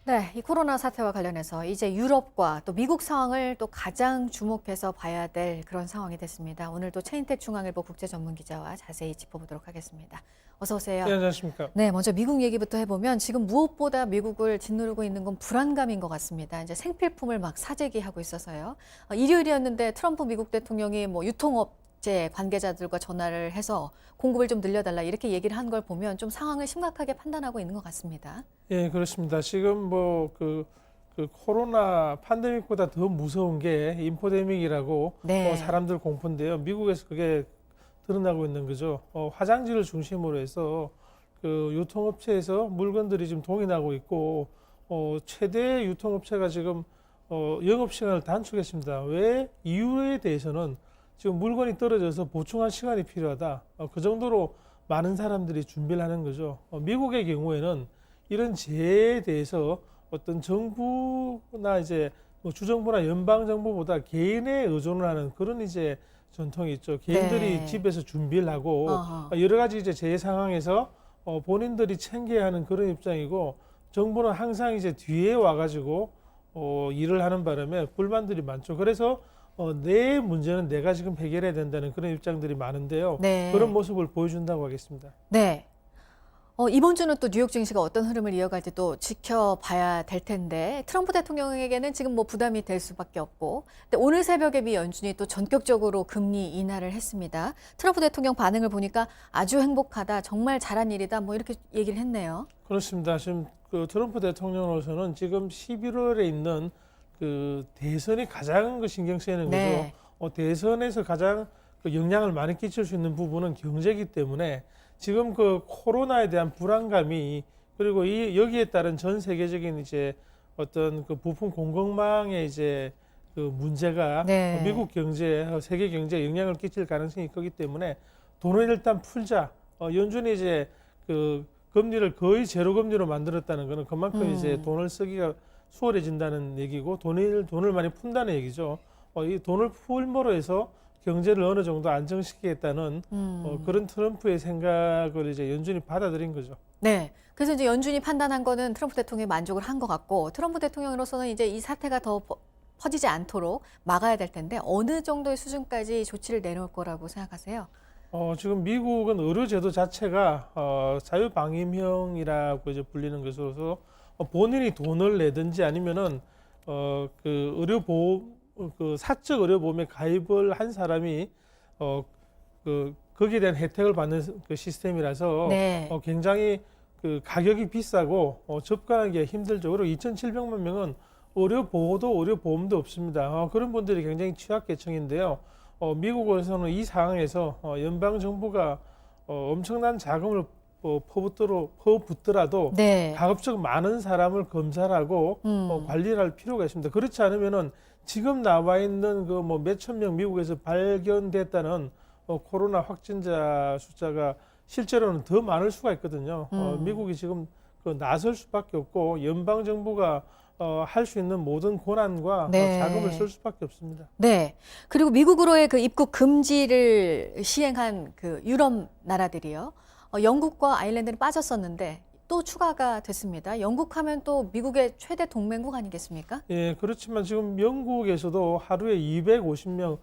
네, 이 코로나 사태와 관련해서 이제 유럽과 또 미국 상황을 또 가장 주목해서 봐야 될 그런 상황이 됐습니다. 오늘도 최인택 중앙일보 국제전문기자와 자세히 짚어보도록 하겠습니다. 어서 오세요. 네, 안녕하십니까. 네, 먼저 미국 얘기부터 해보면 지금 무엇보다 미국을 짓누르고 있는 건 불안감인 것 같습니다. 이제 생필품을 막 사재기하고 있어서요. 일요일이었는데 트럼프 미국 대통령이 뭐 유통업체 관계자들과 전화를 해서 공급을 좀 늘려달라 이렇게 얘기를 한 걸 보면 좀 상황을 심각하게 판단하고 있는 것 같습니다. 예, 그렇습니다. 지금 그 코로나 팬데믹보다 더 무서운 게 인포데믹이라고 네. 사람들 공포인데요. 미국에서 그게 드러나고 있는 거죠. 화장지를 중심으로 해서 그 유통업체에서 물건들이 지금 동인하고 있고, 최대 유통업체가 지금 영업시간을 단축했습니다. 왜? 이유에 대해서는 지금 물건이 떨어져서 보충할 시간이 필요하다. 그 정도로 많은 사람들이 준비를 하는 거죠. 미국의 경우에는 이런 재해에 대해서 어떤 정부나 이제 뭐 주정부나 연방 정부보다 개인에 의존을 하는 그런 이제 전통이 있죠. 개인들이 네. 집에서 준비를 하고 어허. 여러 가지 이제 재해 상황에서 본인들이 챙겨야 하는 그런 입장이고, 정부는 항상 이제 뒤에 와가지고 일을 하는 바람에 불만들이 많죠. 그래서 내 문제는 내가 지금 해결해야 된다는 그런 입장들이 많은데요. 네. 그런 모습을 보여준다고 하겠습니다. 네. 이번 주는 또 뉴욕 증시가 어떤 흐름을 이어갈지 또 지켜봐야 될 텐데 트럼프 대통령에게는 지금 뭐 부담이 될 수밖에 없고, 근데 오늘 새벽에 미 연준이 또 전격적으로 금리 인하를 했습니다. 트럼프 대통령 반응을 보니까 아주 행복하다, 정말 잘한 일이다, 뭐 이렇게 얘기를 했네요. 그렇습니다. 지금 그 트럼프 대통령으로서는 지금 11월에 있는 그 대선이 가장 그 신경 쓰이는 네. 거죠. 대선에서 가장 그 영향을 많이 끼칠 수 있는 부분은 경제이기 때문에 지금 그 코로나에 대한 불안감이, 그리고 여기에 따른 전 세계적인 이제 어떤 그 부품 공급망의 이제 그 문제가 네. 미국 경제, 세계 경제에 영향을 끼칠 가능성이 크기 때문에 돈을 일단 풀자. 연준이 이제 그 금리를 거의 제로 금리로 만들었다는 것은 그만큼 이제 돈을 쓰기가 수월해진다는 얘기고, 돈을 많이 푼다는 얘기죠. 이 돈을 풀므로 해서 경제를 어느 정도 안정시키겠다는 그런 트럼프의 생각을 이제 연준이 받아들인 거죠. 네. 그래서 이제 연준이 판단한 거는 트럼프 대통령이 만족을 한 것 같고, 트럼프 대통령으로서는 이제 이 사태가 더 퍼지지 않도록 막아야 될 텐데 어느 정도의 수준까지 조치를 내놓을 거라고 생각하세요? 지금 미국은 의료제도 자체가 자유방임형이라고 이제 불리는 것으로서 본인이 돈을 내든지 아니면은 그 의료보험, 그 사적 의료보험에 가입을 한 사람이 거기에 대한 혜택을 받는 그 시스템이라서 네. 굉장히 그 가격이 비싸고 접근하기가 힘들죠. 그리고 2,700만 명은 의료보호도 의료보험도 없습니다. 그런 분들이 굉장히 취약계층인데요. 미국에서는 이 상황에서 연방 정부가 엄청난 자금을 퍼붓더라도 네. 가급적 많은 사람을 검사를 하고 관리를 할 필요가 있습니다. 그렇지 않으면은 지금 나와 있는 그 뭐 몇천 명 미국에서 발견됐다는 코로나 확진자 숫자가 실제로는 더 많을 수가 있거든요. 미국이 지금 그 나설 수밖에 없고, 연방 정부가 할 수 있는 모든 권한과 네. 자금을 쓸 수밖에 없습니다. 네. 그리고 미국으로의 그 입국 금지를 시행한 그 유럽 나라들이요. 영국과 아일랜드는 빠졌었는데 또 추가가 됐습니다. 영국하면 또 미국의 최대 동맹국 아니겠습니까? 예, 그렇지만 지금 영국에서도 하루에 250명,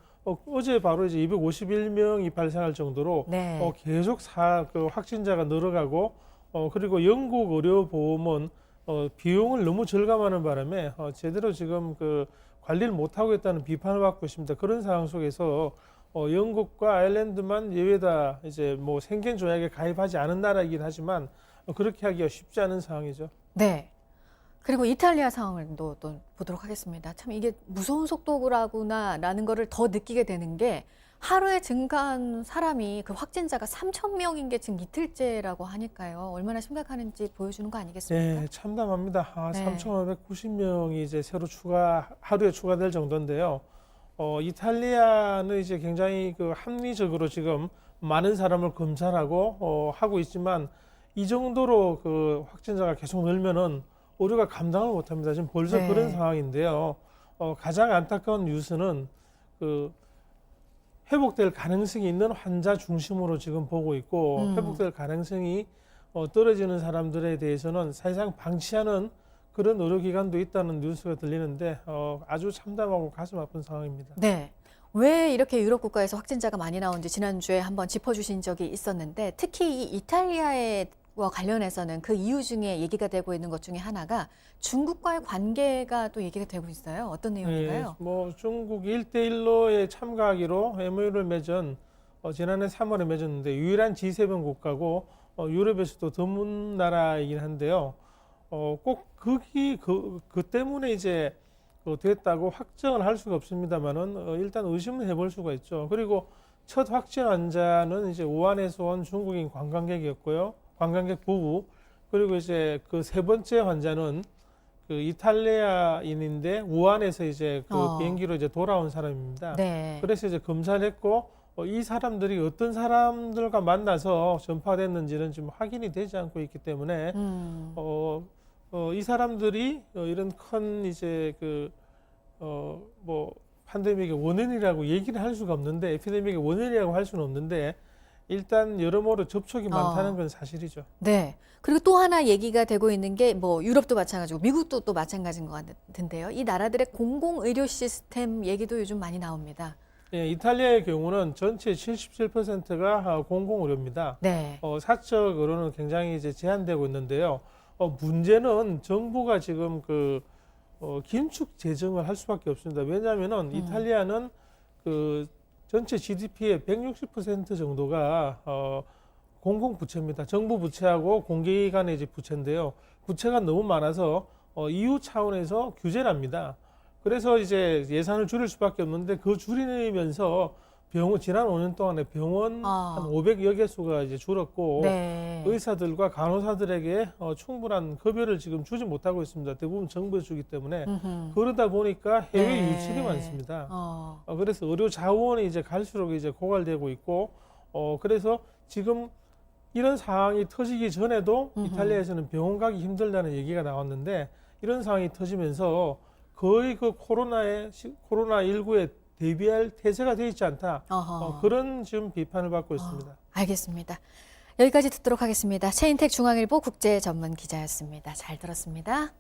어제 바로 이제 251명이 발생할 정도로 네. 계속 그 확진자가 늘어가고, 그리고 영국 의료보험은 비용을 너무 절감하는 바람에 제대로 지금 그 관리를 못하고 있다는 비판을 받고 있습니다. 그런 상황 속에서 영국과 아일랜드만 예외다, 이제 뭐 생겐 조약에 가입하지 않은 나라이긴 하지만 그렇게 하기가 쉽지 않은 상황이죠. 네. 그리고 이탈리아 상황을 또 보도록 하겠습니다. 참 이게 무서운 속도라구나라는 거를 더 느끼게 되는 게, 하루에 증가한 사람이 그 확진자가 3,000명인 게 지금 이틀째라고 하니까요. 얼마나 심각한지 보여주는 거 아니겠습니까? 네, 참담합니다. 네. 3,590명이 이제 새로 하루에 추가될 정도인데요. 이탈리아는 이제 굉장히 그 합리적으로 지금 많은 사람을 검사하고 하고 있지만, 이 정도로 그 확진자가 계속 늘면은 의료가 감당을 못합니다. 지금 벌써 네. 그런 상황인데요. 가장 안타까운 뉴스는 그 회복될 가능성이 있는 환자 중심으로 지금 보고 있고, 회복될 가능성이 떨어지는 사람들에 대해서는 사실상 방치하는 그런 의료기관도 있다는 뉴스가 들리는데 아주 참담하고 가슴 아픈 상황입니다. 네. 왜 이렇게 유럽 국가에서 확진자가 많이 나오는지 지난주에 한번 짚어주신 적이 있었는데 특히 이 이탈리아와 관련해서는 그 이유 중에 얘기가 되고 있는 것 중에 하나가 중국과의 관계가 또 얘기가 되고 있어요. 어떤 내용인가요? 뭐 중국 1대1로에 참가하기로 MOU를 맺은 지난해 3월에 맺었는데 유일한 G7 국가고 유럽에서도 드문 나라이긴 한데요. 꼭 그 때문에 이제 됐다고 확정을 할 수가 없습니다만은 일단 의심을 해볼 수가 있죠. 그리고 첫 확진 환자는 이제 우한에서 온 중국인 관광객이었고요. 관광객 부부. 그리고 이제 그 세 번째 환자는 그 이탈리아인인데 우한에서 이제 그 비행기로 이제 돌아온 사람입니다. 네. 그래서 이제 검사를 했고 이 사람들이 어떤 사람들과 만나서 전파됐는지는 지금 확인이 되지 않고 있기 때문에 이 사람들이 이런 큰 이제 뭐 팬데믹의 원인이라고 얘기를 할 수가 없는데 에피데믹의 원인이라고 할 수는 없는데 일단 여러모로 접촉이 많다는 건 사실이죠. 네. 그리고 또 하나 얘기가 되고 있는 게 뭐 유럽도 마찬가지고 미국도 또 마찬가지인 것 같은데요. 이 나라들의 공공의료 시스템 얘기도 요즘 많이 나옵니다. 예, 이탈리아의 경우는 전체 77%가 공공의료입니다. 네. 사적으로는 굉장히 이제 제한되고 있는데요. 문제는 정부가 지금 긴축 재정을 할 수밖에 없습니다. 왜냐하면은 이탈리아는 그 전체 GDP의 160% 정도가 공공 부채입니다. 정부 부채하고 공기관의 이제 부채인데요. 부채가 너무 많아서 EU 차원에서 규제를 합니다. 그래서 이제 예산을 줄일 수밖에 없는데 그 줄이면서 지난 5년 동안에 병원 한 500여 개수가 이제 줄었고 네. 의사들과 간호사들에게 충분한 급여를 지금 주지 못하고 있습니다. 대부분 정부에서 주기 때문에 그러다 보니까 해외 네. 유출이 많습니다. 그래서 의료 자원이 이제 갈수록 이제 고갈되고 있고 그래서 지금 이런 상황이 터지기 전에도 이탈리아에서는 병원 가기 힘들다는 얘기가 나왔는데 이런 상황이 터지면서 거의 그 코로나19에 대비할 태세가 되어 있지 않다. 그런 지금 비판을 받고 있습니다. 알겠습니다. 여기까지 듣도록 하겠습니다. 최인택 중앙일보 국제전문기자였습니다. 잘 들었습니다.